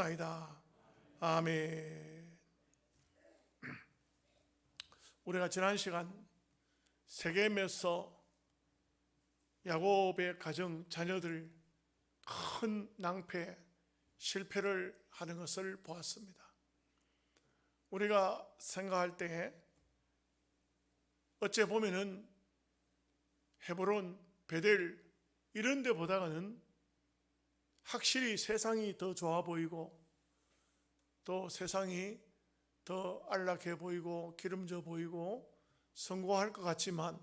기도하옵나이다. 아멘. 우리가 지난 시간 세겜에서 야곱의 가정 자녀들 큰 낭패, 실패를 하는 것을 보았습니다. 우리가 생각할 때에 어째 보면은 헤브론, 베델 이런 데보다는 확실히 세상이 더 좋아 보이고 또 세상이 더 안락해 보이고 기름져 보이고 성공할 것 같지만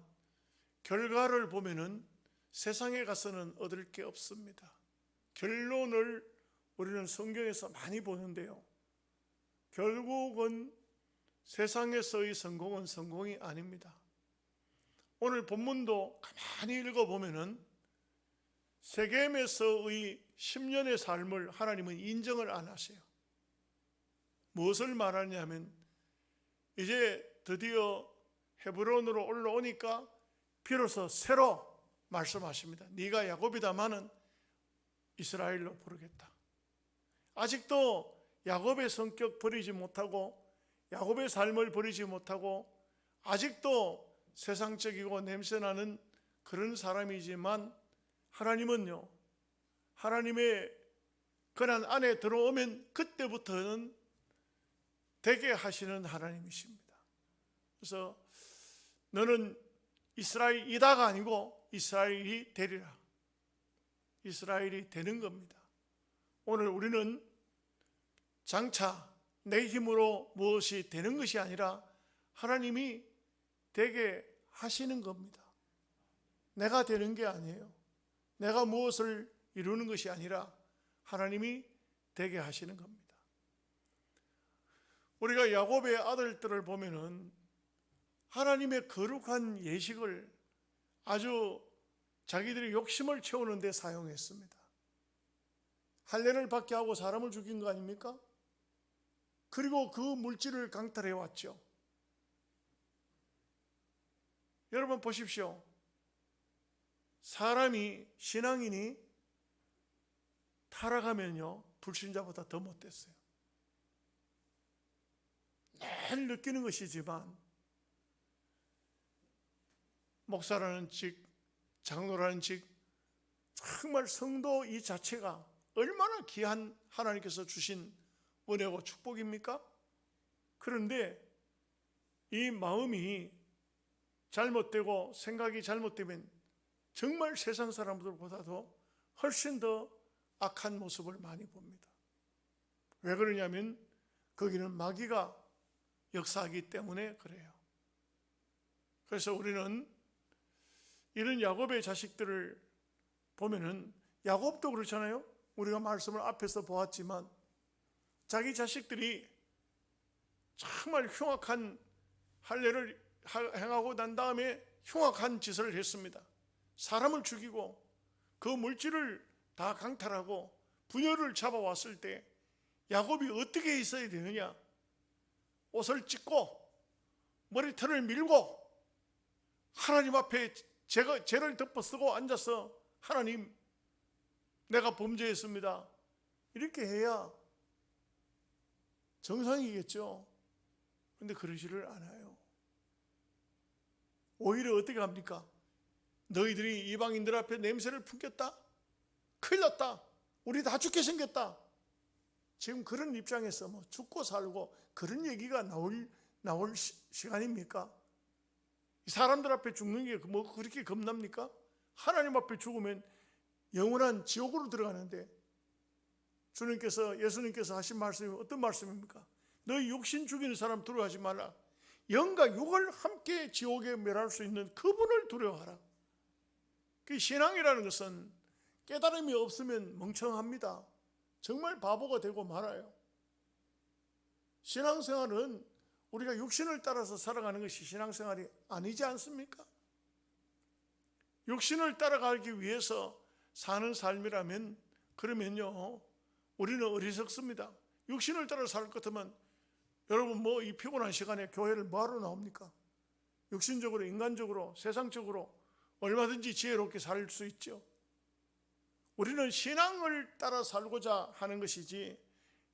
결과를 보면은 세상에 가서는 얻을 게 없습니다. 결론을 우리는 성경에서 많이 보는데요, 결국은 세상에서의 성공은 성공이 아닙니다. 오늘 본문도 가만히 읽어보면은 세겜에서의 10년의 삶을 하나님은 인정을 안 하세요. 무엇을 말하냐면 이제 드디어 헤브론으로 올라오니까 비로소 새로 말씀하십니다. 네가 야곱이다마는 이스라엘로 부르겠다. 아직도 야곱의 성격 버리지 못하고 야곱의 삶을 버리지 못하고 아직도 세상적이고 냄새나는 그런 사람이지만 하나님은요, 하나님의 고난 안에 들어오면 그때부터는 되게 하시는 하나님이십니다. 그래서 너는 이스라엘이다가 아니고 이스라엘이 되리라. 이스라엘이 되는 겁니다. 오늘 우리는 장차 내 힘으로 무엇이 되는 것이 아니라 하나님이 되게 하시는 겁니다. 내가 되는 게 아니에요. 내가 무엇을 이루는 것이 아니라 하나님이 되게 하시는 겁니다. 우리가 야곱의 아들들을 보면은 하나님의 거룩한 예식을 아주 자기들의 욕심을 채우는 데 사용했습니다. 할례를 받게 하고 사람을 죽인 거 아닙니까? 그리고 그 물질을 강탈해 왔죠. 여러분 보십시오. 사람이, 신앙인이 타락하면요, 불신자보다 더 못됐어요. 늘 느끼는 것이지만 목사라는 직, 장로라는 직, 정말 성도 이 자체가 얼마나 귀한 하나님께서 주신 은혜고 축복입니까? 그런데 이 마음이 잘못되고 생각이 잘못되면 정말 세상 사람들보다도 훨씬 더 악한 모습을 많이 봅니다. 왜 그러냐면 거기는 마귀가 역사하기 때문에 그래요. 그래서 우리는 이런 야곱의 자식들을 보면은, 야곱도 그렇잖아요. 우리가 말씀을 앞에서 보았지만 자기 자식들이 정말 흉악한 할례를 행하고 난 다음에 흉악한 짓을 했습니다. 사람을 죽이고 그 물질을 다 강탈하고 부녀를 잡아왔을 때 야곱이 어떻게 있어야 되느냐? 옷을 찢고 머리털을 밀고 하나님 앞에 죄를 덮어쓰고 앉아서 하나님, 내가 범죄했습니다, 이렇게 해야 정상이겠죠. 그런데 그러지를 않아요. 오히려 어떻게 합니까? 너희들이 이방인들 앞에 냄새를 풍겼다? 큰일 났다. 우리 다 죽게 생겼다. 지금 그런 입장에서 뭐 죽고 살고 그런 얘기가 나올 시간입니까? 사람들 앞에 죽는 게 뭐 그렇게 겁납니까? 하나님 앞에 죽으면 영원한 지옥으로 들어가는데, 예수님께서 하신 말씀이 어떤 말씀입니까? 너희 육신 죽이는 사람 두려워하지 말라. 영과 육을 함께 지옥에 멸할 수 있는 그분을 두려워하라. 그 신앙이라는 것은 깨달음이 없으면 멍청합니다. 정말 바보가 되고 말아요. 신앙생활은 우리가 육신을 따라서 살아가는 것이 신앙생활이 아니지 않습니까? 육신을 따라가기 위해서 사는 삶이라면 그러면요, 우리는 어리석습니다. 육신을 따라 살 것 같으면 여러분 뭐 이 피곤한 시간에 교회를 뭐하러 나옵니까? 육신적으로, 인간적으로, 세상적으로 얼마든지 지혜롭게 살 수 있죠. 우리는 신앙을 따라 살고자 하는 것이지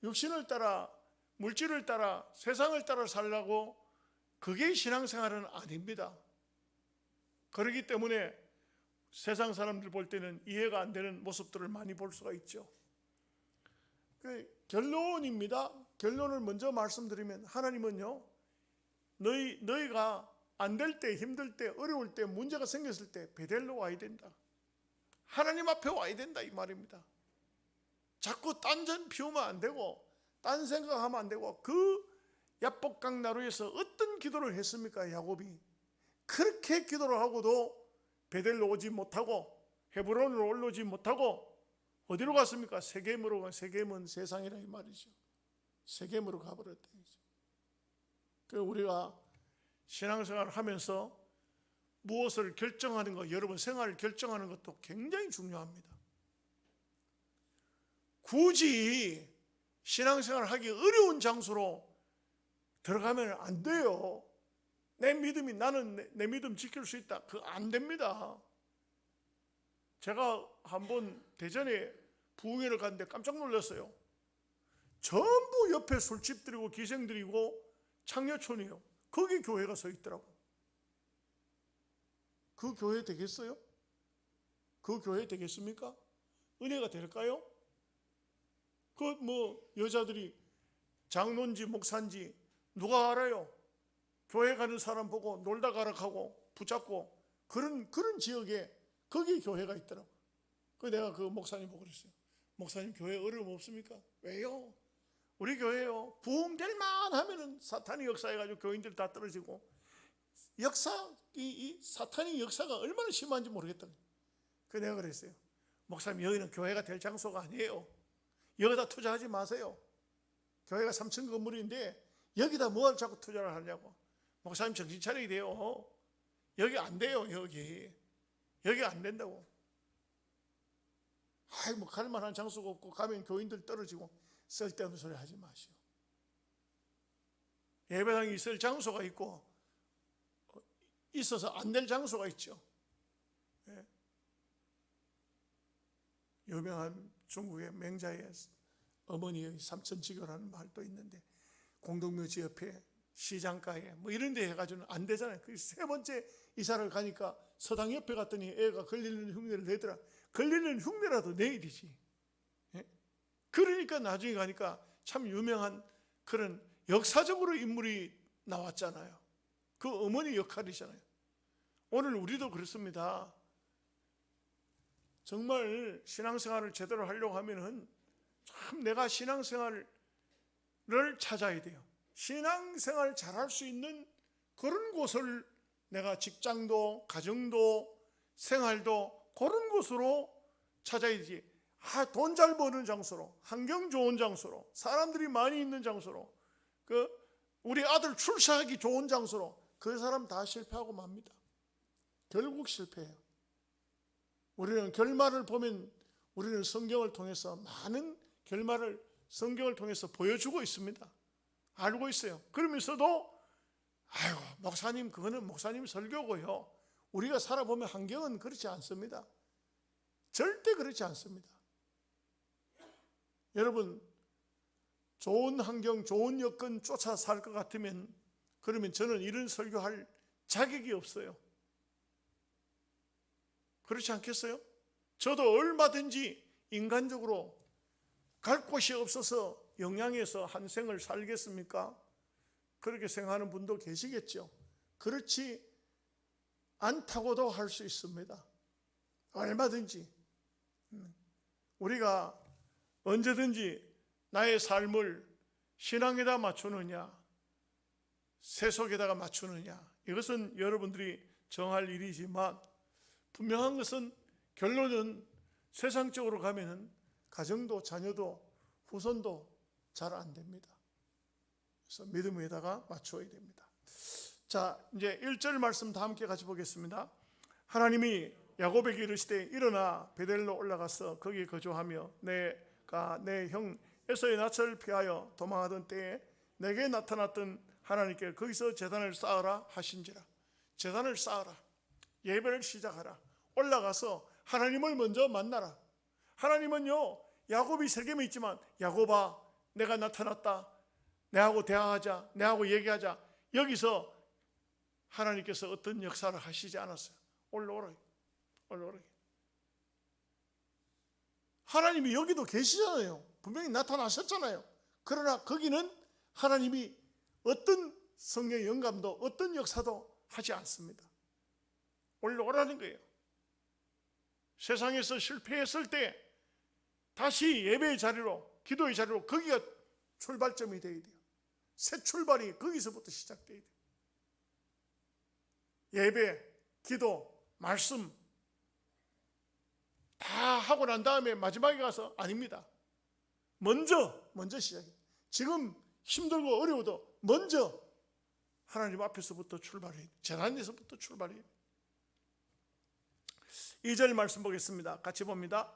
육신을 따라, 물질을 따라, 세상을 따라 살라고, 그게 신앙생활은 아닙니다. 그렇기 때문에 세상 사람들 볼 때는 이해가 안 되는 모습들을 많이 볼 수가 있죠. 결론입니다. 결론을 먼저 말씀드리면, 하나님은요, 너희가 안 될 때, 힘들 때, 어려울 때, 문제가 생겼을 때 베델로 와야 된다. 하나님 앞에 와야 된다, 이 말입니다. 자꾸 딴전 피우면 안 되고, 딴 생각하면 안 되고. 그 야복강 나루에서 어떤 기도를 했습니까? 야곱이 그렇게 기도를 하고도 베델로 오지 못하고, 헤브론으로 올라오지 못하고 어디로 갔습니까? 세겜으로 가. 세겜은 세상이라 이 말이죠. 세겜으로 가버렸다. 그 우리가 신앙생활을 하면서 무엇을 결정하는 것, 여러분 생활을 결정하는 것도 굉장히 중요합니다. 굳이 신앙생활을 하기 어려운 장소로 들어가면 안 돼요. 나는 내 믿음 지킬 수 있다. 그거 안 됩니다. 제가 한번 대전에 부흥회를 갔는데 깜짝 놀랐어요. 전부 옆에 술집들이고 기생들이고 창녀촌이에요. 거기 교회가 서 있더라고. 그 교회 되겠어요? 그 교회 되겠습니까? 은혜가 될까요? 그 여자들이 장로인지 목사인지 누가 알아요? 교회 가는 사람 보고 놀다 가라 하고 붙잡고 그런 지역에 거기 교회가 있더라고. 그래서 내가 그 목사님 보고 그랬어요. 목사님, 교회 어려움 없습니까? 왜요? 우리 교회요, 부흥될만 하면은 사탄이 역사해가지고 교인들 다 떨어지고, 이 사탄의 역사가 얼마나 심한지 모르겠다. 그래서 내가 그랬어요. 목사님, 여기는 교회가 될 장소가 아니에요. 여기다 투자하지 마세요. 교회가 3층 건물인데 여기다 뭘 자꾸 투자를 하냐고. 목사님, 정신 차려야 돼요. 여기 안 돼요. 여기 안 된다고. 갈만한 장소가 없고 가면 교인들 떨어지고. 쓸데없는 소리 하지 마시오. 예배당이 있을 장소가 있고 있어서 안 될 장소가 있죠. 예. 유명한 중국의 맹자의 어머니의 삼천지교라는 말도 있는데, 공동묘지 옆에 시장가에 이런 데 해가지고는 안 되잖아요. 그 세 번째 이사를 가니까 서당 옆에 갔더니 애가 걸리는 흉내를 내더라. 걸리는 흉내라도 내야 되지. 예? 그러니까 나중에 가니까 참 유명한 그런 역사적으로 인물이 나왔잖아요. 그 어머니 역할이잖아요. 오늘 우리도 그렇습니다. 정말 신앙생활을 제대로 하려고 하면은 참 내가 신앙생활을 찾아야 돼요. 신앙생활 잘할 수 있는 그런 곳을 내가 직장도 가정도 생활도 그런 곳으로 찾아야지. 돈 잘 버는 장소로, 환경 좋은 장소로, 사람들이 많이 있는 장소로, 우리 아들 출세하기 좋은 장소로, 그 사람 다 실패하고 맙니다. 결국 실패해요. 우리는 결말을 보면 우리는 성경을 통해서 많은 결말을 성경을 통해서 보여주고 있습니다. 알고 있어요. 그러면서도 목사님, 그거는 목사님 설교고요. 우리가 살아보면 환경은 그렇지 않습니다. 절대 그렇지 않습니다. 여러분, 좋은 환경, 좋은 여건 쫓아 살 것 같으면 그러면 저는 이런 설교할 자격이 없어요. 그렇지 않겠어요? 저도 얼마든지 인간적으로 갈 곳이 없어서 영양에서 한 생을 살겠습니까? 그렇게 생각하는 분도 계시겠죠. 그렇지 않다고도 할 수 있습니다. 얼마든지. 우리가 언제든지 나의 삶을 신앙에다 맞추느냐, 세속에다가 맞추느냐, 이것은 여러분들이 정할 일이지만 분명한 것은 결론은 세상적으로 가면은 가정도 자녀도 후손도 잘 안 됩니다. 그래서 믿음에다가 맞춰야 됩니다. 자, 이제 1절 말씀 다 함께 같이 보겠습니다. 하나님이 야곱에게 이르시되 일어나 베델로 올라가서 거기 거주하며 내가 내 형 에서의 낯을 피하여 도망하던 때에 내게 나타났던 하나님께 거기서 제단을 쌓으라 하신지라. 제단을 쌓으라. 예배를 시작하라. 올라가서 하나님을 먼저 만나라. 하나님은요, 야곱이 세겜에 있지만 야곱아, 내가 나타났다, 내하고 대화하자, 내하고 얘기하자. 여기서 하나님께서 어떤 역사를 하시지 않았어요. 올라오라. 하나님이 여기도 계시잖아요. 분명히 나타나셨잖아요. 그러나 거기는 하나님이 어떤 성령의 영감도 어떤 역사도 하지 않습니다. 올라오라는 거예요. 세상에서 실패했을 때 다시 예배의 자리로, 기도의 자리로, 거기가 출발점이 되어야 돼요. 새 출발이 거기서부터 시작돼야 돼요. 예배, 기도, 말씀 다 하고 난 다음에 마지막에 가서 아닙니다. 먼저 시작해요. 지금 힘들고 어려워도 먼저 하나님 앞에서부터 출발해야 돼요. 재단에서부터 출발해야 돼요. 2절 말씀 보겠습니다. 같이 봅니다.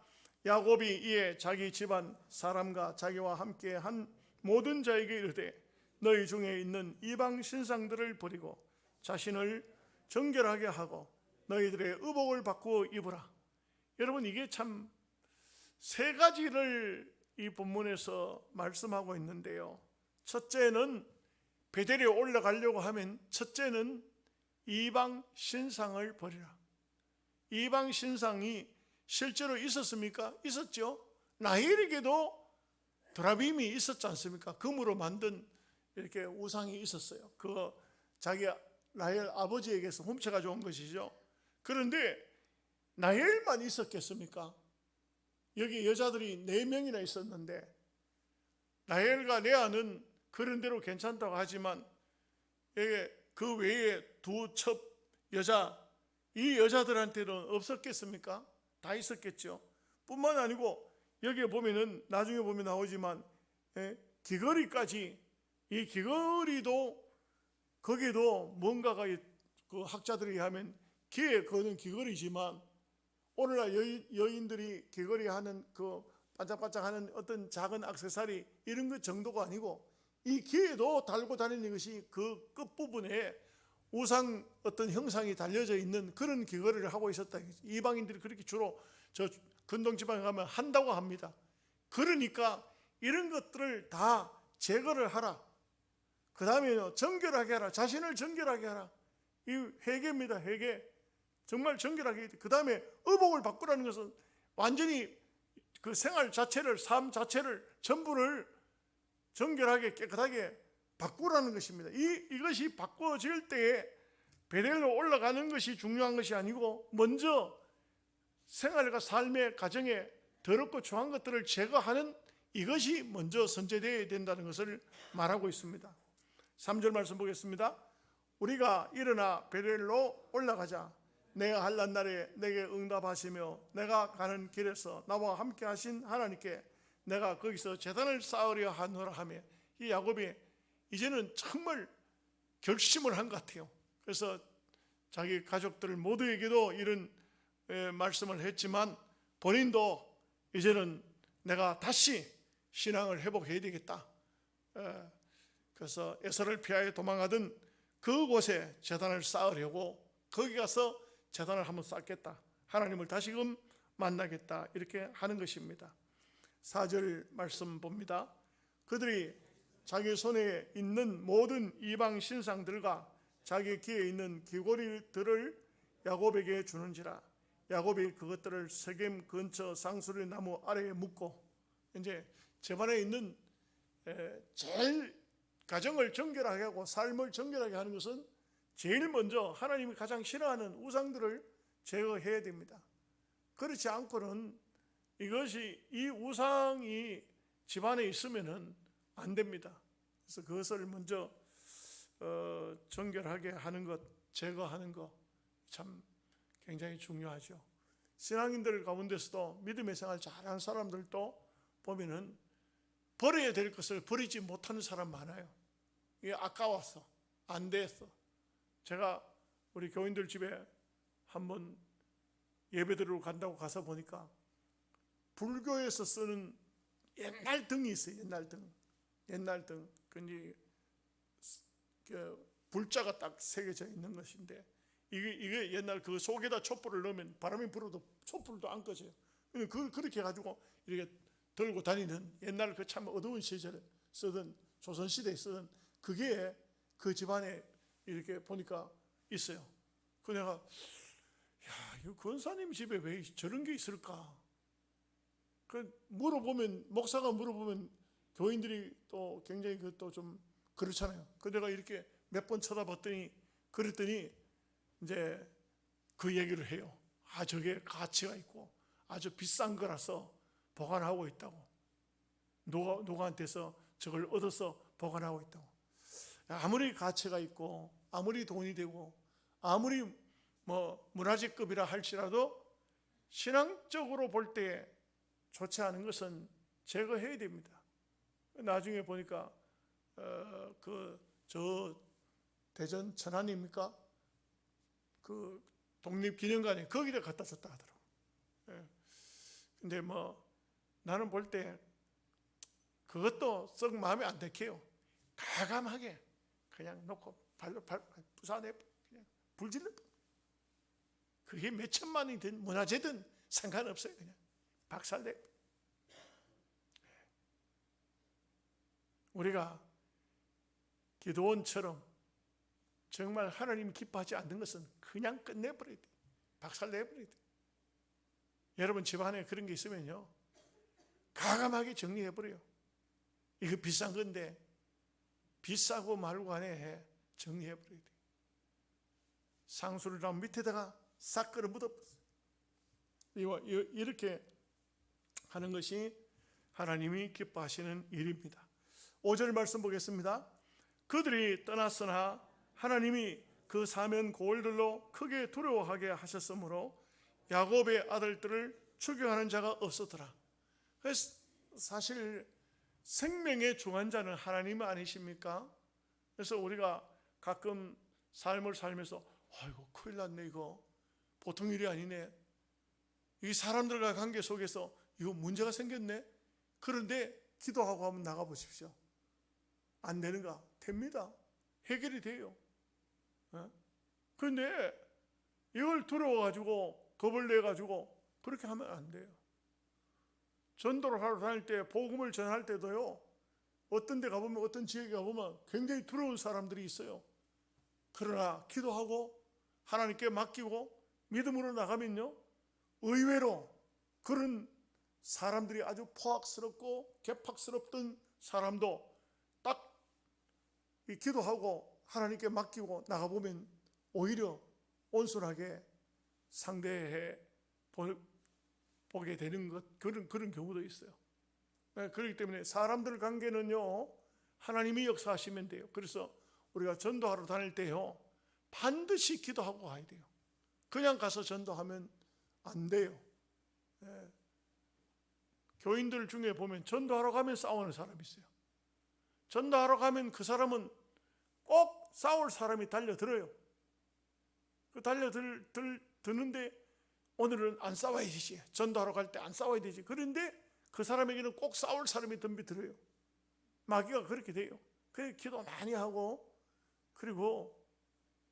야곱이 이에 자기 집안 사람과 자기와 함께 한 모든 자에게 이르되 너희 중에 있는 이방 신상들을 버리고 자신을 정결하게 하고 너희들의 의복을 바꾸어 입으라. 여러분, 이게 참 세 가지를 이 본문에서 말씀하고 있는데요. 첫째는 베델에 올라가려고 하면 첫째는 이방 신상을 버리라. 이방 신상이 실제로 있었습니까? 있었죠. 라헬에게도 드라빔이 있었지 않습니까? 금으로 만든 이렇게 우상이 있었어요. 그 자기 라헬 아버지에게서 훔쳐가지고 온 것이죠. 그런데 라헬만 있었겠습니까? 여기 여자들이 4명이나 있었는데 라헬과 레아는 그런 대로 괜찮다고 하지만 그 외에 두 첩 여자, 이 여자들한테는 없었겠습니까? 다 있었겠죠. 뿐만 아니고 여기에 보면은 나중에 보면 나오지만 귀걸이까지, 이 귀걸이도 거기에도 뭔가가 그 학자들이 하면 귀에 거는 귀걸이지만 오늘날 여인들이 귀걸이 하는 그 반짝반짝하는 어떤 작은 액세서리 이런 것 정도가 아니고 이 귀에도 달고 다니는 것이 그 끝부분에 우상 어떤 형상이 달려져 있는 그런 귀걸이를 하고 있었다. 이방인들이 그렇게 주로 저 근동 지방에 가면 한다고 합니다. 그러니까 이런 것들을 다 제거를 하라. 그 다음에 정결하게 하라. 자신을 정결하게 하라. 이 회개입니다. 회개. 정말 정결하게. 그 다음에 의복을 바꾸라는 것은 완전히 그 생활 자체를, 삶 자체를 전부를 정결하게 깨끗하게 바꾸라는 것입니다. 이것이 바꿔질 때에 베델로 올라가는 것이 중요한 것이 아니고 먼저 생활과 삶의 가정에 더럽고 추한 것들을 제거하는 이것이 먼저 선제되어야 된다는 것을 말하고 있습니다. 3절 말씀 보겠습니다. 우리가 일어나 베델로 올라가자. 내가 할란 날에 내게 응답하시며 내가 가는 길에서 나와 함께 하신 하나님께 내가 거기서 제단을 쌓으려 하노라 하며, 이 야곱이 이제는 정말 결심을 한 것 같아요. 그래서 자기 가족들 모두에게도 이런 말씀을 했지만 본인도 이제는 내가 다시 신앙을 회복해야 되겠다. 그래서 에서를 피하여 도망하던 그곳에 제단을 쌓으려고 거기 가서 제단을 한번 쌓겠다. 하나님을 다시금 만나겠다. 이렇게 하는 것입니다. 4절 말씀 봅니다. 그들이 자기 손에 있는 모든 이방 신상들과 자기 귀에 있는 귀고리들을 야곱에게 주는지라. 야곱이 그것들을 세겜 근처 상수리 나무 아래에 묻고, 이제 집안에 있는 제일 가정을 정결하게 하고 삶을 정결하게 하는 것은 제일 먼저 하나님이 가장 싫어하는 우상들을 제거해야 됩니다. 그렇지 않고는 이것이, 이 우상이 집안에 있으면은 안 됩니다. 그래서 그것을 먼저 정결하게 하는 것, 제거하는 것 참 굉장히 중요하죠. 신앙인들 가운데서도 믿음의 생활 잘하는 사람들도 보면은 버려야 될 것을 버리지 못하는 사람 많아요. 이게 아까워서, 안 돼서. 제가 우리 교인들 집에 한번 예배드리러 간다고 가서 보니까 불교에서 쓰는 옛날 등이 있어요. 옛날 등. 근데 불자가 딱 새겨져 있는 것인데 이게 옛날 그 속에다 촛불을 넣으면 바람이 불어도 촛불도 안 꺼져요. 그렇게 해가지고 이렇게 들고 다니는, 옛날 그 참 어두운 시절에 쓰던, 조선시대에 쓰던 그게 그 집안에 이렇게 보니까 있어요. 그 내가, 야, 이 권사님 집에 왜 저런 게 있을까? 그 물어보면, 목사가 물어보면 교인들이 또 굉장히 그것도 좀 그렇잖아요. 그 내가 이렇게 몇 번 쳐다봤더니, 그랬더니 이제 그 얘기를 해요. 아, 저게 가치가 있고 아주 비싼 거라서 보관하고 있다고. 누구한테서 저걸 얻어서 보관하고 있다고. 아무리 가치가 있고 아무리 돈이 되고 아무리 뭐 문화재급이라 할지라도 신앙적으로 볼 때 좋지 않은 것은 제거해야 됩니다. 나중에 보니까 저 대전 천안입니까? 그 독립기념관에 거기다 갖다 줬다 하더라고. 근데 뭐 나는 볼 때 그것도 썩 마음에 안 들게요. 가감하게 그냥 놓고 발로 부사내 그냥 불질러. 그게 몇 천만이든 문화재든 상관없어요. 그냥 박살내. 우리가 기도원처럼 정말 하나님 기뻐하지 않는 것은 그냥 끝내버려야 돼. 박살내버려야 돼. 여러분 집안에 그런 게 있으면요, 가감하게 정리해버려요. 이거 비싼 건데 비싸고 말고 간에 정리해버려야 돼. 상수를 나무 밑에다가 싹 끌어 묻어버렸어요. 이렇게 하는 것이 하나님이 기뻐하시는 일입니다. 5절 말씀 보겠습니다. 그들이 떠났으나 하나님이 그 사면 고을들로 크게 두려워하게 하셨으므로 야곱의 아들들을 추격하는 자가 없었더라. 그래서 사실 생명의 중환자는 하나님 아니십니까? 그래서 우리가 가끔 삶을 살면서 아이고 큰일 났네, 이거 보통 일이 아니네, 이 사람들과 관계 속에서 이거 문제가 생겼네. 그런데 기도하고 한번 나가보십시오. 안 되는가? 됩니다. 해결이 돼요. 그런데 이걸 두려워가지고 겁을 내가지고 그렇게 하면 안 돼요. 전도를 하러 다닐 때, 복음을 전할 때도요, 어떤 데 가보면, 어떤 지역에 가보면 굉장히 두려운 사람들이 있어요. 그러나 기도하고 하나님께 맡기고 믿음으로 나가면요, 의외로 그런 사람들이 아주 포악스럽고 개팍스럽던 사람도 딱 기도하고 하나님께 맡기고 나가보면 오히려 온순하게 상대해 보게 되는 그런 경우도 있어요. 그렇기 때문에 사람들 관계는요, 하나님이 역사하시면 돼요. 그래서 우리가 전도하러 다닐 때요, 반드시 기도하고 가야 돼요. 그냥 가서 전도하면 안 돼요. 교인들 중에 보면 전도하러 가면 싸우는 사람이 있어요. 전도하러 가면 그 사람은 꼭 싸울 사람이 달려들어요. 그 달려드는데 오늘은 안 싸워야 되지. 전도하러 갈 때 안 싸워야 되지. 그런데 그 사람에게는 꼭 싸울 사람이 덤비들어요. 마귀가 그렇게 돼요. 그래서 기도 많이 하고, 그리고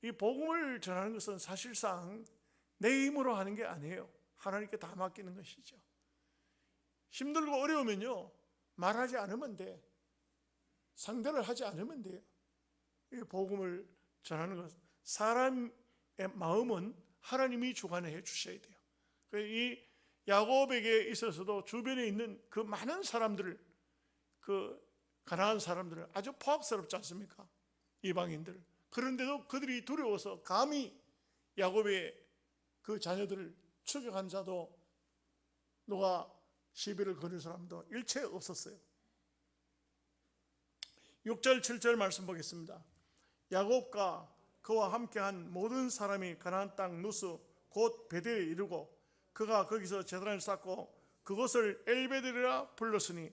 이 복음을 전하는 것은 사실상 내 힘으로 하는 게 아니에요. 하나님께 다 맡기는 것이죠. 힘들고 어려우면요, 말하지 않으면 돼. 상대를 하지 않으면 돼요. 이 복음을 전하는 것, 사람의 마음은 하나님이 주관해 주셔야 돼요. 이 야곱에게 있어서도 주변에 있는 그 많은 사람들을, 그 가난한 사람들을 아주 포악스럽지 않습니까? 이방인들. 그런데도 그들이 두려워서 감히 야곱의 그 자녀들을 추격한 자도, 누가 시비를 거는 사람도 일체 없었어요. 6절 7절 말씀 보겠습니다. 야곱과 그와 함께한 모든 사람이 가나안 땅 누스 곧 베델에 이르고 그가 거기서 제단을 쌓고 그것을 엘베델이라 불렀으니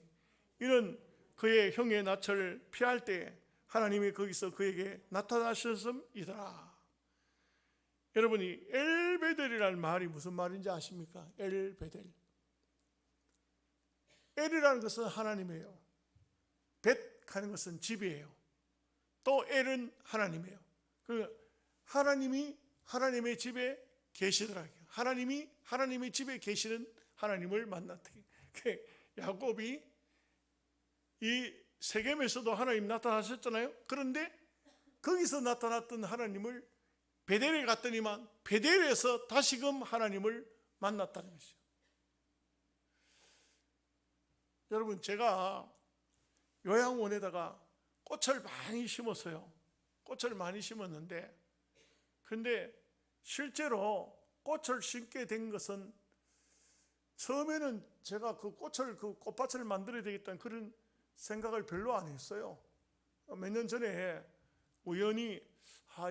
이는 그의 형의 낯을 피할 때 하나님이 거기서 그에게 나타나셨음이더라. 여러분이 엘베델이라는 말이 무슨 말인지 아십니까? 엘베델. 엘이라는 것은 하나님이에요. 벳 하는 것은 집이에요. 또 엘은 하나님이에요. 하나님이 하나님의 집에 계시더라고요. 하나님이 하나님의 집에 계시는 하나님을 만났다. 야곱이 이 세겜에서도 하나님 나타나셨잖아요. 그런데 거기서 나타났던 하나님을 베델에 갔더니만 베델에서 다시금 하나님을 만났다는 것이죠. 여러분, 제가 요양원에다가 꽃을 많이 심었어요. 꽃을 많이 심었는데, 근데 실제로 꽃을 심게 된 것은 처음에는 제가 그 꽃밭을 만들어야 되겠다는 그런 생각을 별로 안 했어요. 몇 년 전에 우연히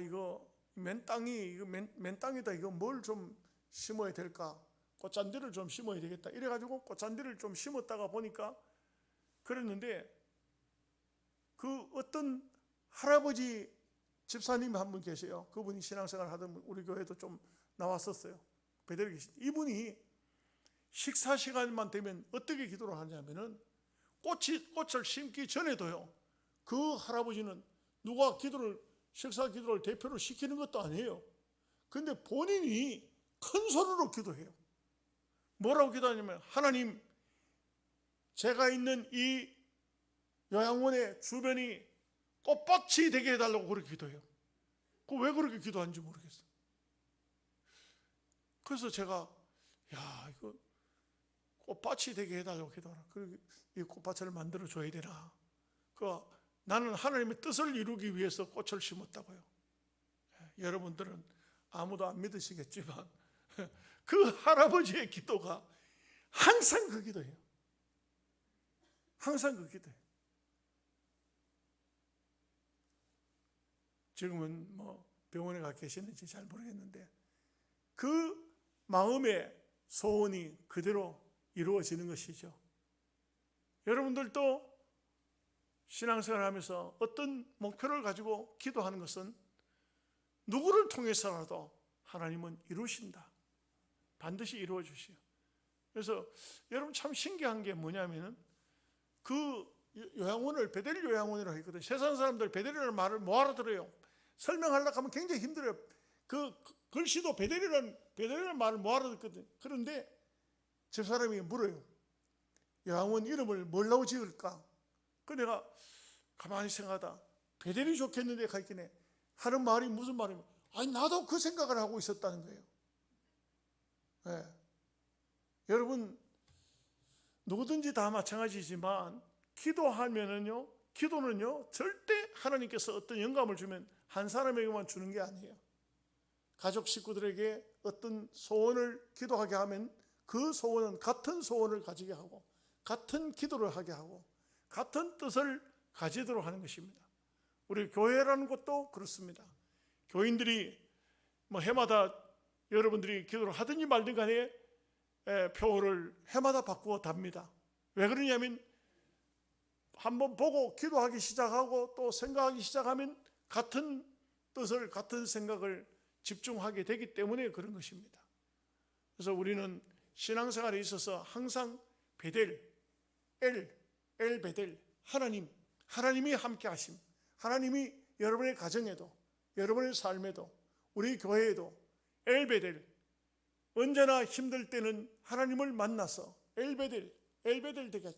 이거 맨 땅에다 이거 뭘 좀 심어야 될까? 꽃잔디를 좀 심어야 되겠다. 이래가지고 꽃잔디를 좀 심었다가 보니까 그랬는데, 그 어떤 할아버지 집사님이 한 분 계세요. 그분이 신앙생활 하던 분, 우리 교회도 좀 나왔었어요. 베델에 계신 이분이 식사 시간만 되면 어떻게 기도를 하냐면은 꽃을 심기 전에도요, 그 할아버지는 누가 식사 기도를 대표로 시키는 것도 아니에요. 근데 본인이 큰 소리로 기도해요. 뭐라고 기도하냐면, 하나님, 제가 있는 이 요양원의 주변이 꽃밭이 되게 해달라고 그렇게 기도해요. 왜 그렇게 기도하는지 모르겠어요. 그래서 제가 이거 꽃밭이 되게 해달라고 기도하라. 이 꽃밭을 만들어 줘야 되나. 나는 하나님의 뜻을 이루기 위해서 꽃을 심었다고요. 여러분들은 아무도 안 믿으시겠지만 그 할아버지의 기도가 항상 그 기도예요. 항상 그 기도예요. 지금은 병원에 가 계시는지 잘 모르겠는데, 그 마음의 소원이 그대로 이루어지는 것이죠. 여러분들도 신앙생활 하면서 어떤 목표를 가지고 기도하는 것은 누구를 통해서라도 하나님은 이루신다. 반드시 이루어 주시오. 그래서 여러분 참 신기한 게 뭐냐면은, 그 요양원을 베델 요양원이라고 했거든요. 세상 사람들 베델이라는 말을 못 알아들어요. 설명하려고 하면 굉장히 힘들어요. 그 글씨도 베델이라는 말을 못 알아듣거든요. 그런데 집사람이 물어요. 요양원 이름을 뭘로 지을까? 내가 가만히 생각하다 베델이 좋겠는데 가있긴 해. 하는 말이 무슨 말이면, 나도 그 생각을 하고 있었다는 거예요. 네. 여러분, 누구든지 다 마찬가지지만 기도는요 절대 하나님께서 어떤 영감을 주면 한 사람에게만 주는 게 아니에요. 가족 식구들에게 어떤 소원을 기도하게 하면 그 소원은 같은 소원을 가지게 하고, 같은 기도를 하게 하고, 같은 뜻을 가지도록 하는 것입니다. 우리 교회라는 것도 그렇습니다. 교인들이 해마다 여러분들이 기도를 하든지 말든 간에 표를 해마다 바꾸어 답니다. 왜 그러냐면, 한번 보고 기도하기 시작하고 또 생각하기 시작하면 같은 뜻을, 같은 생각을 집중하게 되기 때문에 그런 것입니다. 그래서 우리는 신앙생활에 있어서 항상 베델, 베델, 하나님이 함께 하심, 하나님이 여러분의 가정에도, 여러분의 삶에도, 우리 교회에도 베델, 언제나 힘들 때는 하나님을 만나서 베델 되게,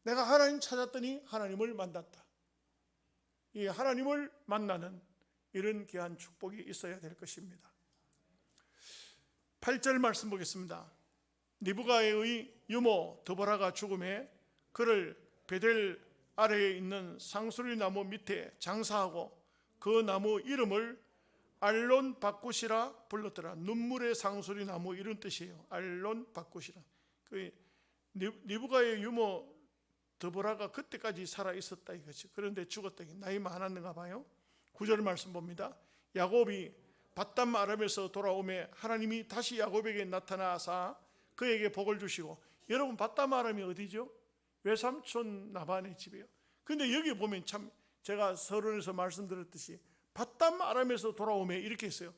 내가 하나님 찾았더니 하나님을 만났다. 이 하나님을 만나는 이런 귀한 축복이 있어야 될 것입니다. 8절 말씀 보겠습니다. 니브가의 유모 드보라가 죽음에 그를 베델 아래에 있는 상수리 나무 밑에 장사하고 그 나무 이름을 알론 바쿠시라 불렀더라. 눈물의 상수리 나무 이런 뜻이에요. 알론 바쿠시라. 그 니브가의 유모 드보라가 그때까지 살아 있었다 이거죠. 그런데 죽었다. 나이 많았는가 봐요. 9절 말씀 봅니다. 야곱이 밧담 아람에서 돌아오매 하나님이 다시 야곱에게 나타나사 그에게 복을 주시고, 여러분 밧담 아람이 어디죠? 외삼촌 나반의 집이에요. 근데 여기 보면 참 제가 서론에서 말씀드렸듯이 밧담 아람에서 돌아오매 이렇게 했어요.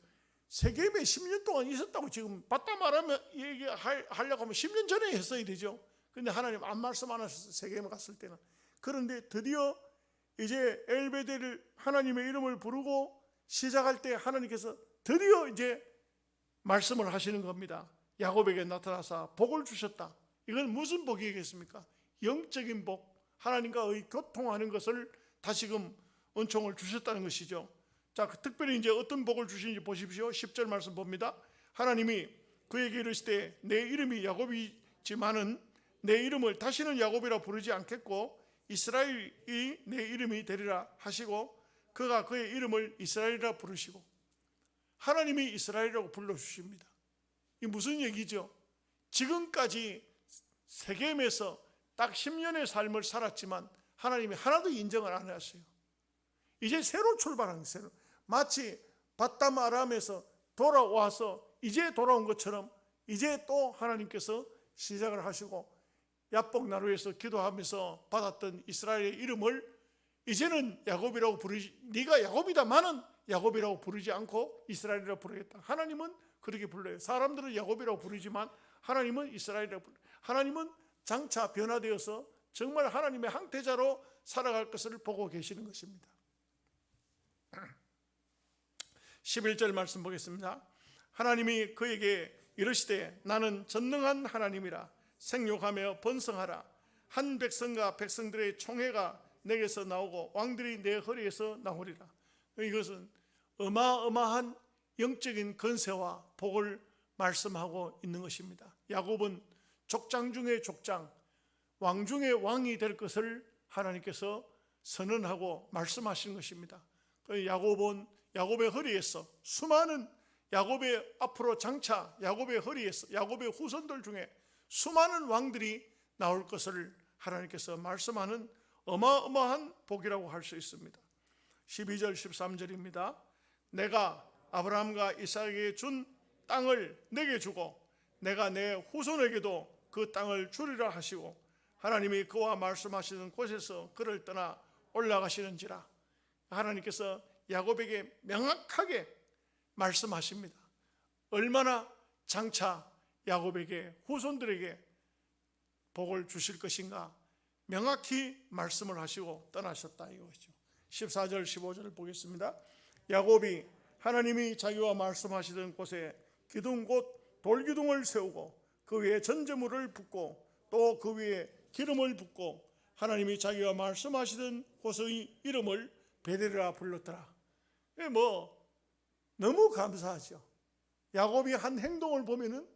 세겜에 10년 동안 있었다고. 지금 밧담 아람 얘기하려고 하면 10년 전에 했어야 되죠. 근데 하나님 안 말씀 안 하셨어요. 세겜에 갔을 때는. 그런데 드디어 이제 엘베델을 하나님의 이름을 부르고 시작할 때 하나님께서 드디어 이제 말씀을 하시는 겁니다. 야곱에게 나타나사 복을 주셨다. 이건 무슨 복이겠습니까? 영적인 복, 하나님과의 교통하는 것을 다시금 은총을 주셨다는 것이죠. 자, 특별히 이제 어떤 복을 주시는지 보십시오. 10절 말씀 봅니다. 하나님이 그에게 이르시되 내 이름이 야곱이지만은 내 이름을 다시는 야곱이라 부르지 않겠고 이스라엘이 내 이름이 되리라 하시고 그가 그의 이름을 이스라엘이라 부르시고, 하나님이 이스라엘이라고 불러주십니다. 이 무슨 얘기죠? 지금까지 세겜에서 딱 10년의 삶을 살았지만 하나님이 하나도 인정을 안 하셨어요. 이제 새로 출발한 거예요. 마치 바담 아람에서 돌아와서 이제 돌아온 것처럼 이제 또 하나님께서 시작을 하시고 야복 나루에서 기도하면서 받았던 이스라엘의 이름을 이제는 야곱이라고 부르지, 네가 야곱이다마는 야곱이라고 부르지 않고 이스라엘이라고 부르겠다. 하나님은 그렇게 불러요. 사람들은 야곱이라고 부르지만 하나님은 이스라엘이라고 불러요. 하나님은 장차 변화되어서 정말 하나님의 항태자로 살아갈 것을 보고 계시는 것입니다. 11절 말씀 보겠습니다. 하나님이 그에게 이르시되 나는 전능한 하나님이라 생육하며 번성하라. 한 백성과 백성들의 총회가 내게서 나오고 왕들이 내 허리에서 나오리라. 이것은 어마어마한 영적인 건세와 복을 말씀하고 있는 것입니다. 야곱은 족장 중의 족장, 왕 중의 왕이 될 것을 하나님께서 선언하고 말씀하신 것입니다. 야곱은 야곱의 허리에서 수많은 야곱의 앞으로 장차 야곱의 허리에서 야곱의 후손들 중에 수많은 왕들이 나올 것을 하나님께서 말씀하는 어마어마한 복이라고 할 수 있습니다. 12절 13절입니다. 내가 아브라함과 이삭에게 준 땅을 내게 주고 내가 내 후손에게도 그 땅을 주리라 하시고 하나님이 그와 말씀하시는 곳에서 그를 떠나 올라가시는지라. 하나님께서 야곱에게 명확하게 말씀하십니다. 얼마나 장차 야곱에게 후손들에게 복을 주실 것인가 명확히 말씀을 하시고 떠나셨다 이것이죠. 14절 15절을 보겠습니다. 야곱이 하나님이 자기와 말씀하시던 곳에 기둥 곧 돌기둥을 세우고 그 위에 전제물을 붓고 또 그 위에 기름을 붓고 하나님이 자기와 말씀하시던 곳의 이름을 베델이라 불렀더라. 너무 감사하죠. 야곱이 한 행동을 보면은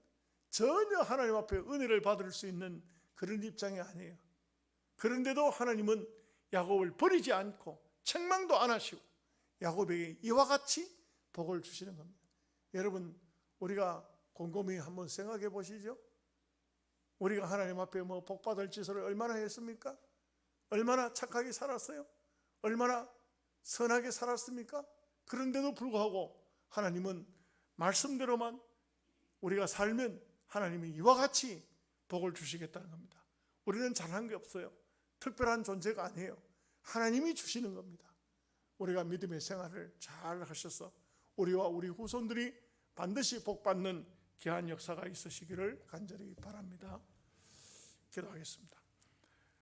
전혀 하나님 앞에 은혜를 받을 수 있는 그런 입장이 아니에요. 그런데도 하나님은 야곱을 버리지 않고 책망도 안 하시고 야곱에게 이와 같이 복을 주시는 겁니다. 여러분, 우리가 곰곰이 한번 생각해 보시죠. 우리가 하나님 앞에 복 받을 짓을 얼마나 했습니까? 얼마나 착하게 살았어요? 얼마나 선하게 살았습니까? 그런데도 불구하고 하나님은 말씀대로만 우리가 살면 하나님이 이와 같이 복을 주시겠다는 겁니다. 우리는 잘한 게 없어요. 특별한 존재가 아니에요. 하나님이 주시는 겁니다. 우리가 믿음의 생활을 잘 하셔서 우리와 우리 후손들이 반드시 복받는 귀한 역사가 있으시기를 간절히 바랍니다. 기도하겠습니다.